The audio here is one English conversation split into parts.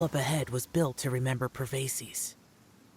Up ahead was built to remember BOSACIOUS.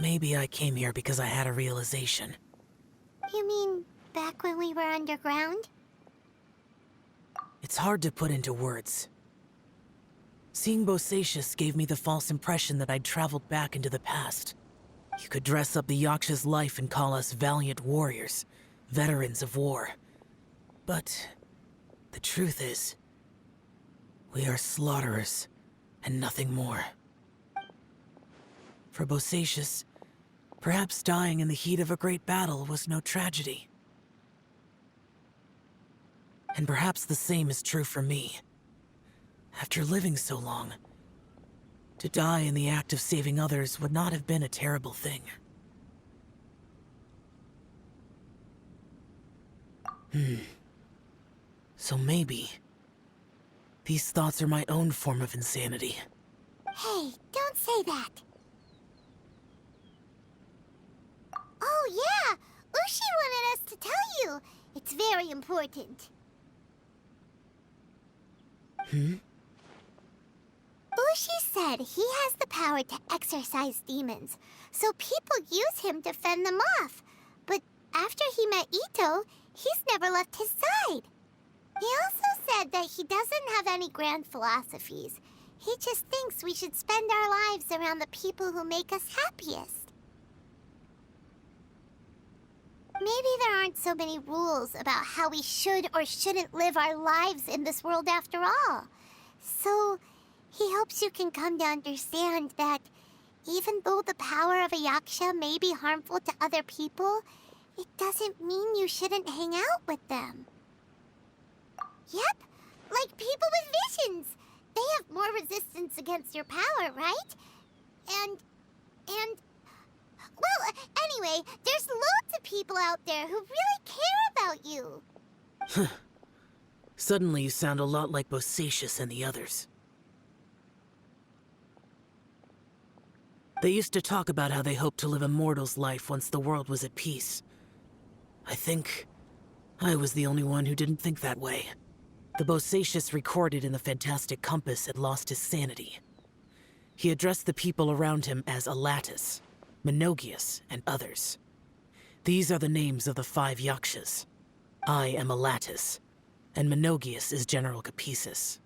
Maybe I came here because I had a realization. You mean back when we were underground? It's hard to put into words. Seeing BOSACIOUS gave me the false impression that I'd traveled back into the past. You could dress up the Yaksha's life and call us valiant warriors, veterans of war. But the truth is, we are slaughterers and nothing more. For BOSACIOUS, perhaps dying in the heat of a great battle was no tragedy. And perhaps the same is true for me. After living so long, to die in the act of saving others would not have been a terrible thing. So maybe these thoughts are my own form of insanity. Hey, don't say that. Oh yeah, Ushi wanted us to tell you. It's very important. Ushi said he has the power to exorcise demons, so people use him to fend them off. But after he met Ito, he's never left his side. He also said that he doesn't have any grand philosophies. He just thinks we should spend our lives around the people who make us happiest. Maybe there aren't so many rules about how we should or shouldn't live our lives in this world after all. So, he hopes you can come to understand that even though the power of a Yaksha may be harmful to other people, it doesn't mean you shouldn't hang out with them. Yep, like people with visions. They have more resistance against your power, right? And... Well, anyway, there's loads of people out there who really care about you. Suddenly you sound a lot like BOSACIOUS and the others. They used to talk about how they hoped to live a mortal's life once the world was at peace. I think I was the only one who didn't think that way. The BOSACIOUS recorded in the Fantastic Compass had lost his sanity. He addressed the people around him as Alatus, Menogias, and others. These are the names of the 5 Yakshas. I am Alatus, and Menogias is General Capisis.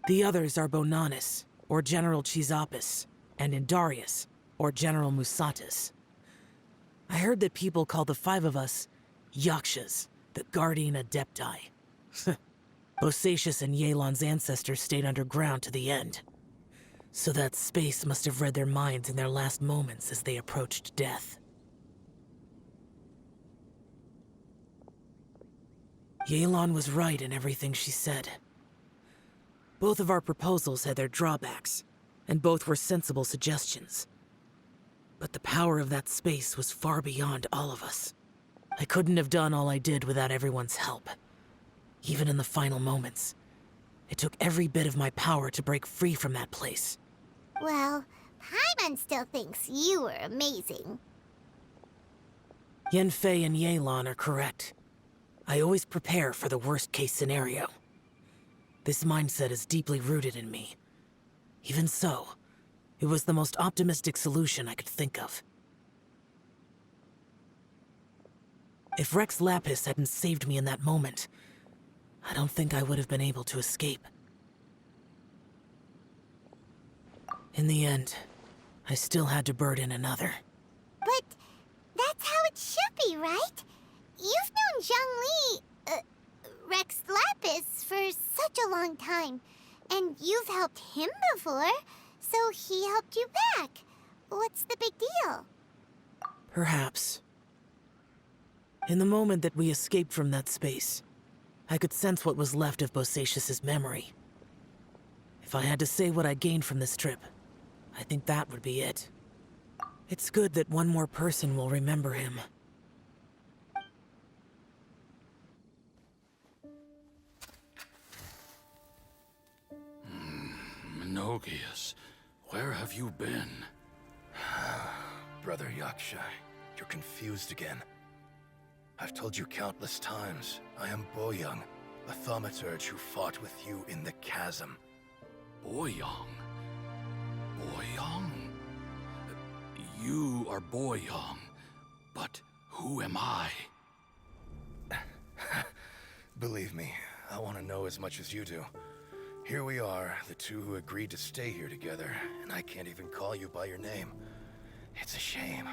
The others are Bonanis, or General Chizapis, and Indarius, or General Musatis. I heard that people call the 5 of us Yakshas, the Guardian Adepti. BOSACIOUS and Yelan's ancestors stayed underground to the end. So that space must have read their minds in their last moments as they approached death. Yelan was right in everything she said. Both of our proposals had their drawbacks, and both were sensible suggestions. But the power of that space was far beyond all of us. I couldn't have done all I did without everyone's help. Even in the final moments, it took every bit of my power to break free from that place. Well, Paimon still thinks you were amazing. Yanfei and Yelan are correct. I always prepare for the worst-case scenario. This mindset is deeply rooted in me. Even so, it was the most optimistic solution I could think of. If Rex Lapis hadn't saved me in that moment, I don't think I would have been able to escape. In the end, I still had to burden another. But that's how it should be, right? You've known Zhang Li, Rex Lapis, for such a long time. And you've helped him before, so he helped you back. What's the big deal? Perhaps. In the moment that we escaped from that space, I could sense what was left of BOSACIOUS's memory. If I had to say what I gained from this trip, I think that would be it. It's good that one more person will remember him. Menogias, where have you been? Brother Yaksha, you're confused again. I've told you countless times, I am Boyoung, a thaumaturge who fought with you in the chasm. Boyoung? are Boyong, but who am I? Believe me, I want to know as much as you do. Here we are, the two who agreed to stay here together, and I can't even call you by your name. It's a shame.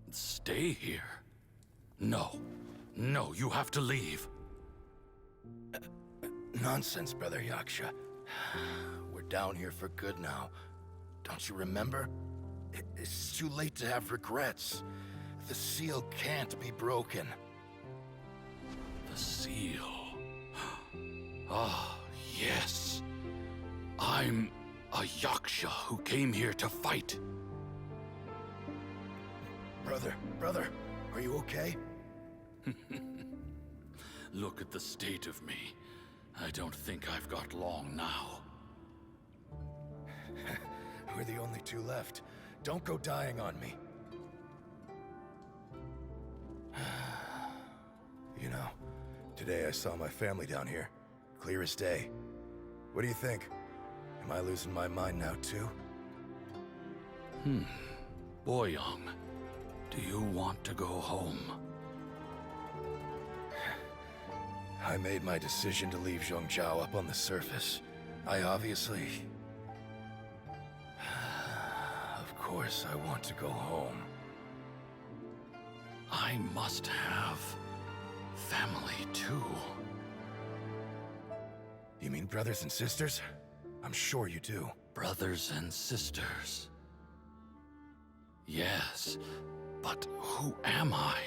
Stay here? No. No, you have to leave. Nonsense, Brother Yaksha. We're down here for good now. Don't you remember? It's too late to have regrets. The seal can't be broken. The seal. Ah, yes. I'm a Yaksha who came here to fight. Brother, are you okay? Look at the state of me. I don't think I've got long now. We're the only two left. Don't go dying on me. You know, today I saw my family down here. Clear as day. What do you think? Am I losing my mind now too? Boyong, do you want to go home? I made my decision to leave Zhongzhao up on the surface. I obviously... Of course I want to go home. I must have family too. You mean brothers and sisters? I'm sure you do. Brothers and sisters. Yes, but who am I?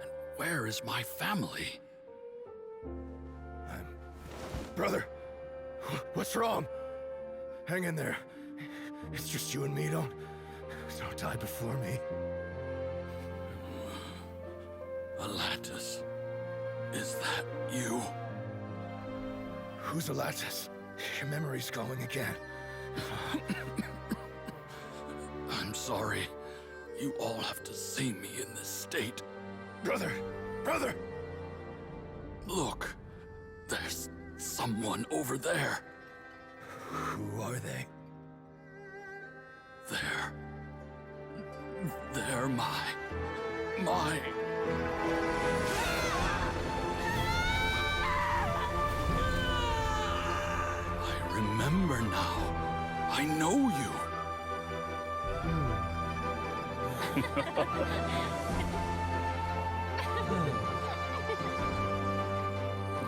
And where is my family? Brother! What's wrong? Hang in there. It's just you and me, don't die before me. Alatus, is that you? Who's Alatus? Your memory's going again. I'm sorry. You all have to see me in this state. Brother! Look, there's someone over there. Who are they? They're my... I remember now. I know you.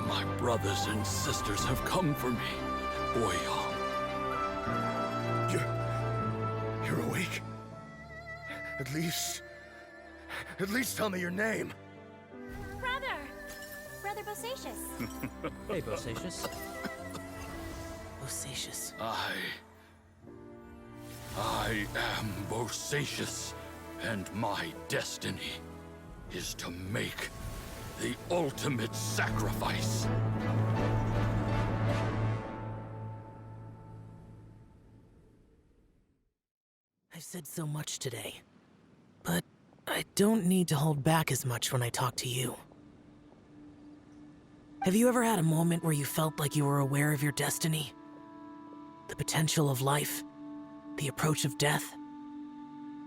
My brothers and sisters have come for me, Boyong. You're awake? At least tell me your name. Brother BOSACIOUS. Hey, BOSACIOUS. BOSACIOUS. I am BOSACIOUS, and my destiny is to make the ultimate sacrifice. I've said so much today, but I don't need to hold back as much when I talk to you. Have you ever had a moment where you felt like you were aware of your destiny? The potential of life? The approach of death?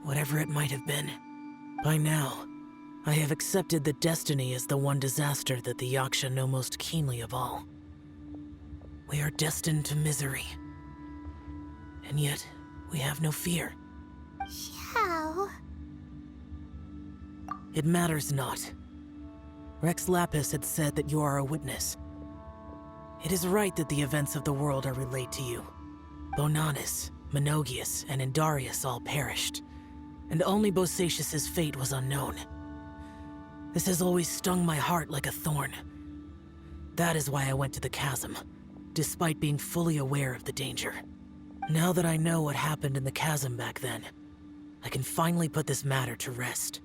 Whatever it might have been. By now, I have accepted that destiny is the one disaster that the Yaksha know most keenly of all. We are destined to misery. And yet, we have no fear. XIAO. It matters not. Rex Lapis had said that you are a witness. It is right that the events of the world are relayed to you. Bonanis, Menogias, and Indarius all perished, and only BOSACIOUS' fate was unknown. This has always stung my heart like a thorn. That is why I went to the chasm, despite being fully aware of the danger. Now that I know what happened in the chasm back then, I can finally put this matter to rest.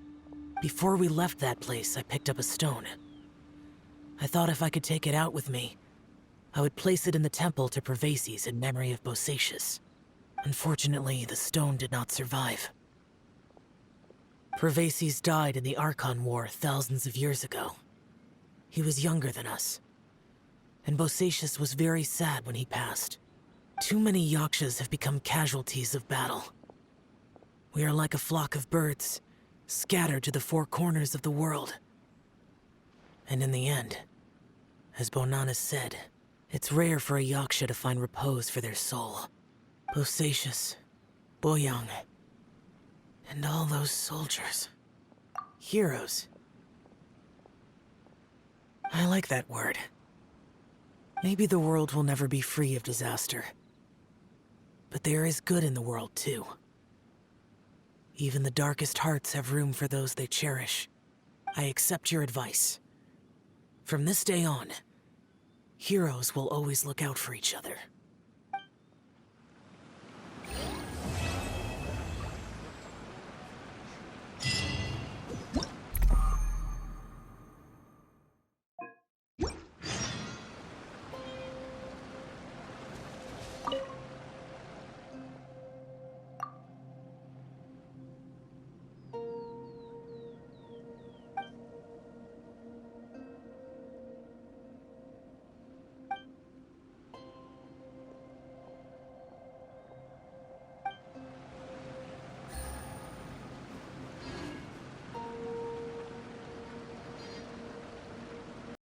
Before we left that place, I picked up a stone. I thought if I could take it out with me, I would place it in the temple to Pervases in memory of BOSACIOUS. Unfortunately, the stone did not survive. Pervases died in the Archon War thousands of years ago. He was younger than us, and BOSACIOUS was very sad when he passed. Too many Yakshas have become casualties of battle. We are like a flock of birds, scattered to the four corners of the world. And in the end, as Bonanna said, it's rare for a Yaksha to find repose for their soul. BOSACIOUS, Boyang, and all those soldiers. Heroes. I like that word. Maybe the world will never be free of disaster. But there is good in the world, too. Even the darkest hearts have room for those they cherish. I accept your advice. From this day on, heroes will always look out for each other.